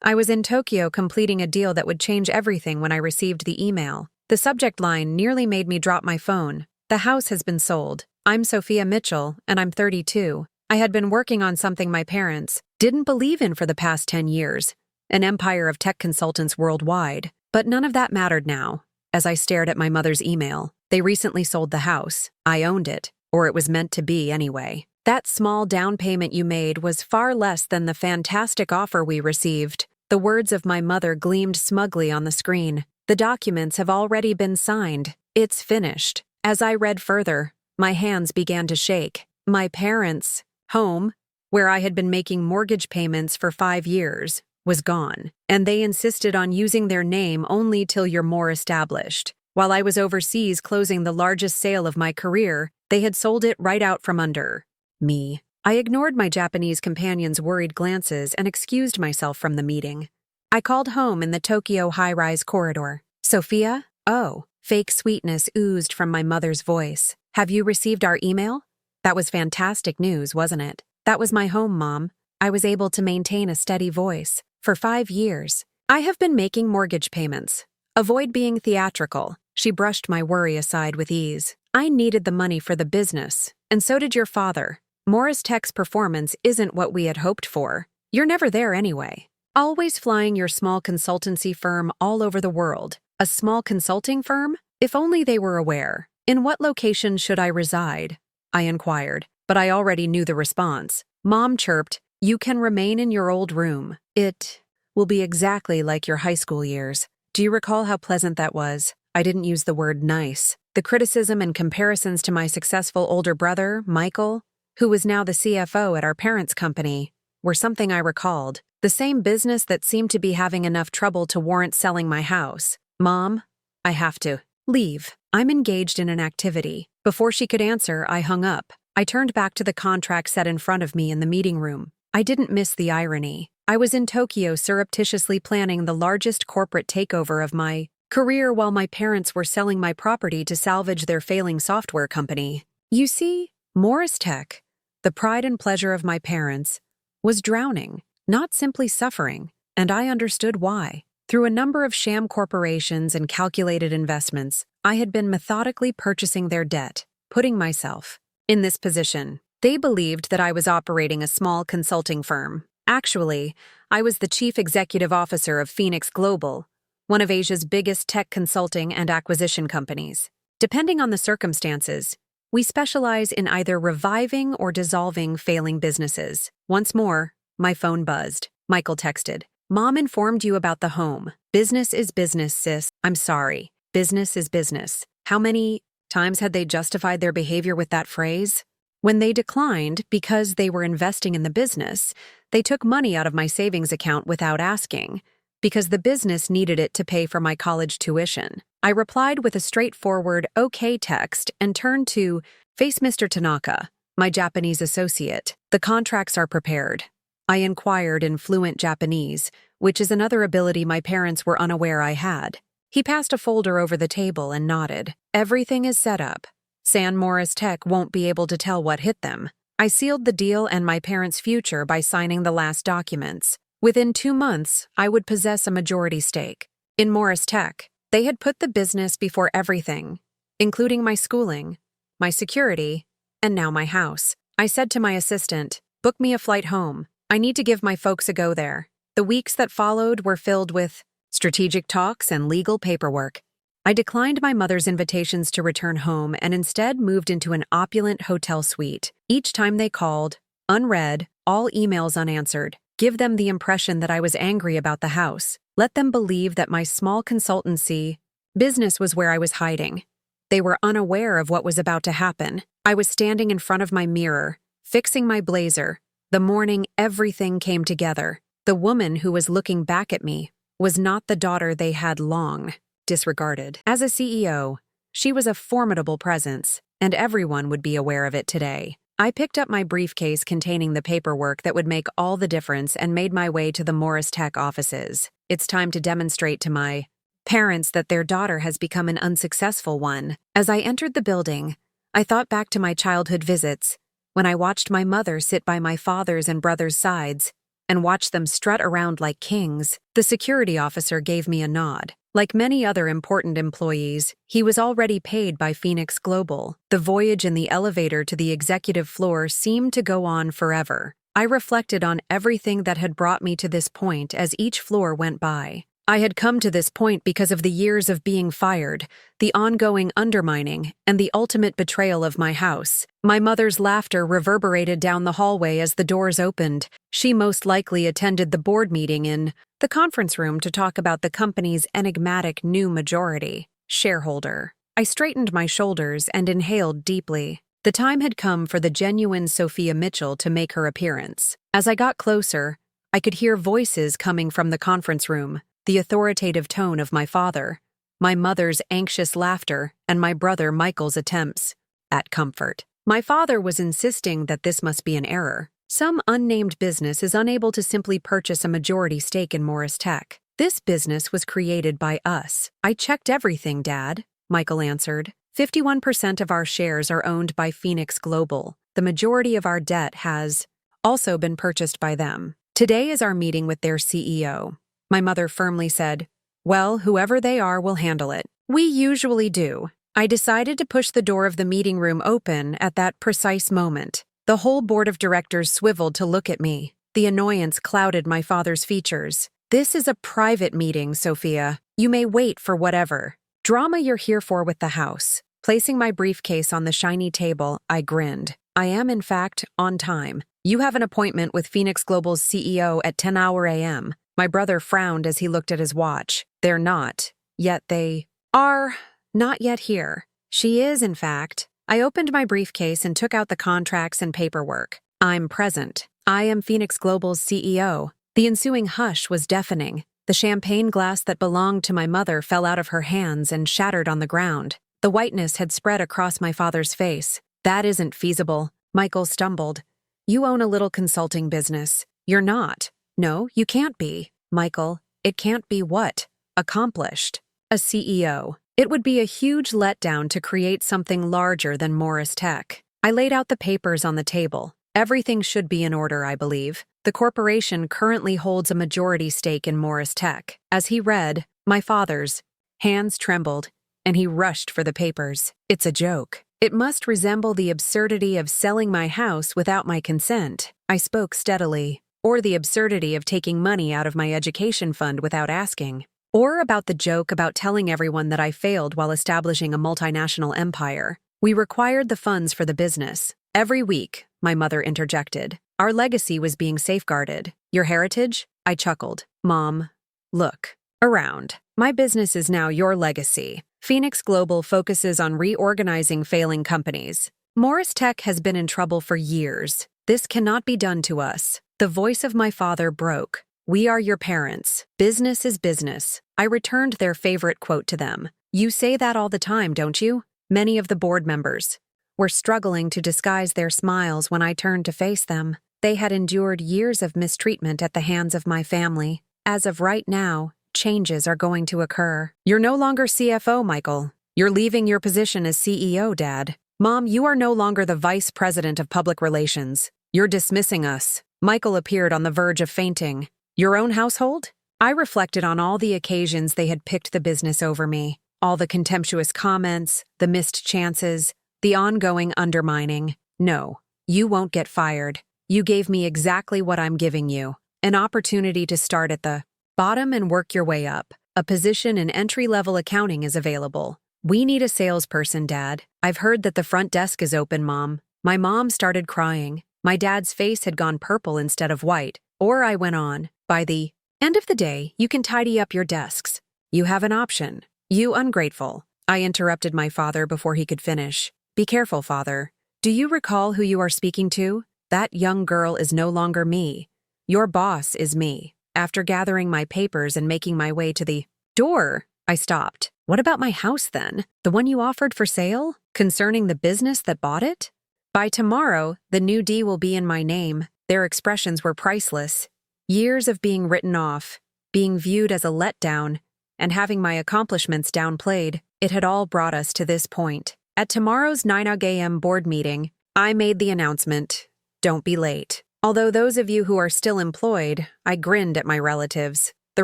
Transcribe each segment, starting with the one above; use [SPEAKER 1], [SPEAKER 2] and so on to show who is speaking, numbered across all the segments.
[SPEAKER 1] I was in Tokyo completing a deal that would change everything when I received the email. The subject line nearly made me drop my phone. The house has been sold. I'm Sophia Mitchell, and I'm 32. I had been working on something my parents didn't believe in for the past 10 years, an empire of tech consultants worldwide. But none of that mattered now. As I stared at my mother's email, they recently sold the house. I owned it, or it was meant to be anyway. That small down payment you made was far less than the fantastic offer we received. The words of my mother gleamed smugly on the screen. The documents have already been signed. It's finished. As I read further, my hands began to shake. My parents' home, where I had been making mortgage payments for 5 years, was gone, and they insisted on using their name only till you're more established. While I was overseas closing the largest sale of my career, they had sold it right out from under me. I ignored my Japanese companion's worried glances and excused myself from the meeting. I called home in the Tokyo high-rise corridor. Sophia? Oh, fake sweetness oozed from my mother's voice. Have you received our email? That was fantastic news, wasn't it? That was my home, Mom. I was able to maintain a steady voice. For 5 years, I have been making mortgage payments. Avoid being theatrical. She brushed my worry aside with ease. I needed the money for the business, and so did your father. Morris Tech's performance isn't what we had hoped for. You're never there anyway. Always flying your small consultancy firm all over the world. A small consulting firm? If only they were aware. In what location should I reside? I inquired, but I already knew the response. Mom chirped, you can remain in your old room. It will be exactly like your high school years. Do you recall how pleasant that was? I didn't use the word nice. The criticism and comparisons to my successful older brother, Michael, who was now the CFO at our parents' company, were something I recalled. The same business that seemed to be having enough trouble to warrant selling my house. Mom, I have to leave. I'm engaged in an activity. Before she could answer, I hung up. I turned back to the contract set in front of me in the meeting room. I didn't miss the irony. I was in Tokyo surreptitiously planning the largest corporate takeover of my career while my parents were selling my property to salvage their failing software company. You see, Morris Tech, the pride and pleasure of my parents, was drowning, not simply suffering, and I understood why. Through a number of sham corporations and calculated investments, I had been methodically purchasing their debt, putting myself in this position. They believed that I was operating a small consulting firm. Actually, I was the chief executive officer of Phoenix Global, one of Asia's biggest tech consulting and acquisition companies. Depending on the circumstances, we specialize in either reviving or dissolving failing businesses. Once more, my phone buzzed. Michael texted, Mom informed you about the home. Business is business, sis. I'm sorry. Business is business. How many times had they justified their behavior with that phrase? When they declined because they were investing in the business, they took money out of my savings account without asking, because the business needed it to pay for my college tuition. I replied with a straightforward okay text and turned to face Mr. Tanaka, my Japanese associate. The contracts are prepared. I inquired in fluent Japanese, which is another ability my parents were unaware I had. He passed a folder over the table and nodded. Everything is set up. San Morris Tech won't be able to tell what hit them. I sealed the deal and my parents' future by signing the last documents. Within 2 months, I would possess a majority stake. In Morris Tech, they had put the business before everything, including my schooling, my security, and now my house. I said to my assistant, book me a flight home. I need to give my folks a go there. The weeks that followed were filled with strategic talks and legal paperwork. I declined my mother's invitations to return home and instead moved into an opulent hotel suite. Each time they called, unread, all emails unanswered. Give them the impression that I was angry about the house. Let them believe that my small consultancy business was where I was hiding. They were unaware of what was about to happen. I was standing in front of my mirror, fixing my blazer. The morning everything came together. The woman who was looking back at me was not the daughter they had long disregarded. As a CEO, she was a formidable presence, and everyone would be aware of it today. I picked up my briefcase containing the paperwork that would make all the difference and made my way to the Morris Tech offices. It's time to demonstrate to my parents that their daughter has become an unsuccessful one. As I entered the building, I thought back to my childhood visits, when I watched my mother sit by my father's and brother's sides, and watch them strut around like kings. The security officer gave me a nod. Like many other important employees, he was already paid by Phoenix Global. The voyage in the elevator to the executive floor seemed to go on forever. I reflected on everything that had brought me to this point as each floor went by. I had come to this point because of the years of being fired, the ongoing undermining, and the ultimate betrayal of my house. My mother's laughter reverberated down the hallway as the doors opened. She most likely attended the board meeting in the conference room to talk about the company's enigmatic new majority shareholder. I straightened my shoulders and inhaled deeply. The time had come for the genuine Sophia Mitchell to make her appearance. As I got closer, I could hear voices coming from the conference room. The authoritative tone of my father, my mother's anxious laughter, and my brother Michael's attempts at comfort. My father was insisting that this must be an error. Some unnamed business is unable to simply purchase a majority stake in Morris Tech. This business was created by us. I checked everything, Dad, Michael answered. 51% of our shares are owned by Phoenix Global. The majority of our debt has also been purchased by them. Today is our meeting with their CEO. My mother firmly said, "Well, whoever they are will handle it." We usually do. I decided to push the door of the meeting room open at that precise moment. The whole board of directors swiveled to look at me. The annoyance clouded my father's features. "This is a private meeting, Sophia. You may wait for whatever drama you're here for with the house." Placing my briefcase on the shiny table, I grinned. "I am, in fact, on time. You have an appointment with Phoenix Global's CEO at 10 a.m. My brother frowned as he looked at his watch. "They're not. Yet they are not yet here." "She is, in fact." I opened my briefcase and took out the contracts and paperwork. "I'm present. I am Phoenix Global's CEO." The ensuing hush was deafening. The champagne glass that belonged to my mother fell out of her hands and shattered on the ground. The whiteness had spread across my father's face. "That isn't feasible." Michael stumbled. "You own a little consulting business. You're not." "No, you can't be." "Michael, it can't be what?" "Accomplished. A CEO. It would be a huge letdown to create something larger than Morris Tech." I laid out the papers on the table. "Everything should be in order, I believe. The corporation currently holds a majority stake in Morris Tech." As he read, my father's hands trembled, and he rushed for the papers. "It's a joke. It must resemble the absurdity of selling my house without my consent." I spoke steadily. "Or the absurdity of taking money out of my education fund without asking. Or about the joke about telling everyone that I failed while establishing a multinational empire. We required the funds for the business. Every week," my mother interjected. "Our legacy was being safeguarded. Your heritage?" I chuckled. "Mom, look around. My business is now your legacy. Phoenix Global focuses on reorganizing failing companies. Morris Tech has been in trouble for years. This cannot be done to us." The voice of my father broke. "We are your parents. Business is business." I returned their favorite quote to them. "You say that all the time, don't you?" Many of the board members were struggling to disguise their smiles when I turned to face them. They had endured years of mistreatment at the hands of my family. As of right now, changes are going to occur. "You're no longer CFO, Michael. You're leaving your position as CEO, Dad. Mom, you are no longer the Vice President of Public Relations. You're dismissing us." Michael appeared on the verge of fainting. "Your own household?" I reflected on all the occasions they had picked the business over me. All the contemptuous comments, the missed chances, the ongoing undermining. "No, you won't get fired. You gave me exactly what I'm giving you. An opportunity to start at the bottom and work your way up. A position in entry-level accounting is available. We need a salesperson, Dad. I've heard that the front desk is open, Mom." My mom started crying. My dad's face had gone purple instead of white. Or I went on, "By the end of the day, you can tidy up your desks. You have an option." "You ungrateful." I interrupted my father before he could finish. "Be careful, Father. Do you recall who you are speaking to? That young girl is no longer me. Your boss is me." After gathering my papers and making my way to the door, I stopped. "What about my house then? The one you offered for sale? Concerning the business that bought it?" By tomorrow, the new D will be in my name. Their expressions were priceless. Years of being written off, being viewed as a letdown, and having my accomplishments downplayed, it had all brought us to this point. At tomorrow's 9 a.m. board meeting, I made the announcement, "Don't be late." Although those of you who are still employed, I grinned at my relatives. The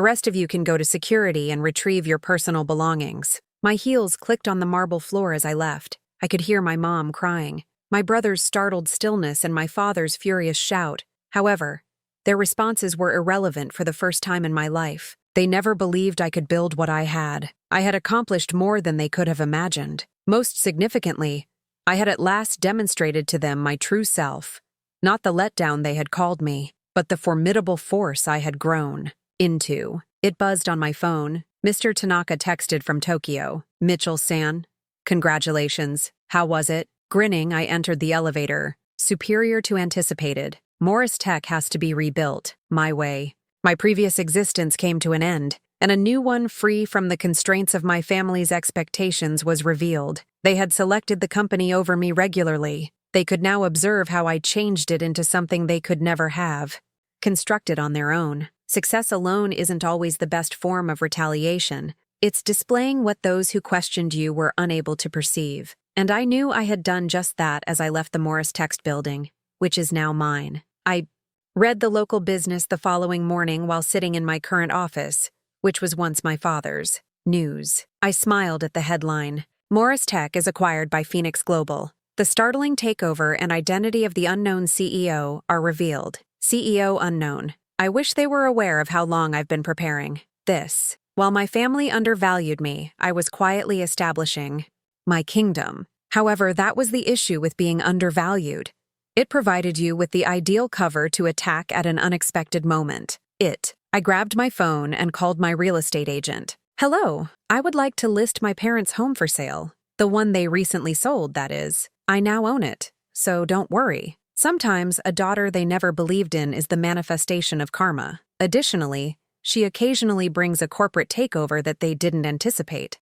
[SPEAKER 1] rest of you can go to security and retrieve your personal belongings. My heels clicked on the marble floor as I left. I could hear my mom crying, my brother's startled stillness, and my father's furious shout. However, their responses were irrelevant for the first time in my life. They never believed I could build what I had. I had accomplished more than they could have imagined. Most significantly, I had at last demonstrated to them my true self. Not the letdown they had called me, but the formidable force I had grown into. It buzzed on my phone. Mr. Tanaka texted from Tokyo. Mitchell-san, congratulations. How was it? Grinning, I entered the elevator. Superior to anticipated. Morris Tech has to be rebuilt. My way. My previous existence came to an end, and a new one free from the constraints of my family's expectations was revealed. They had selected the company over me regularly. They could now observe how I changed it into something they could never have. Constructed on their own. Success alone isn't always the best form of retaliation. It's displaying what those who questioned you were unable to perceive. And I knew I had done just that as I left the Morris Text building, which is now mine. I read the local business the following morning while sitting in my current office, which was once my father's. News. I smiled at the headline. Morris Tech is acquired by Phoenix Global. The startling takeover and identity of the unknown CEO are revealed. CEO unknown. I wish they were aware of how long I've been preparing this. While my family undervalued me, I was quietly establishing my kingdom. However, that was the issue with being undervalued. It provided you with the ideal cover to attack at an unexpected moment. I grabbed my phone and called my real estate agent. Hello, I would like to list my parents' home for sale. The one they recently sold, that is. I now own it, so don't worry. Sometimes a daughter they never believed in is the manifestation of karma. Additionally, she occasionally brings a corporate takeover that they didn't anticipate.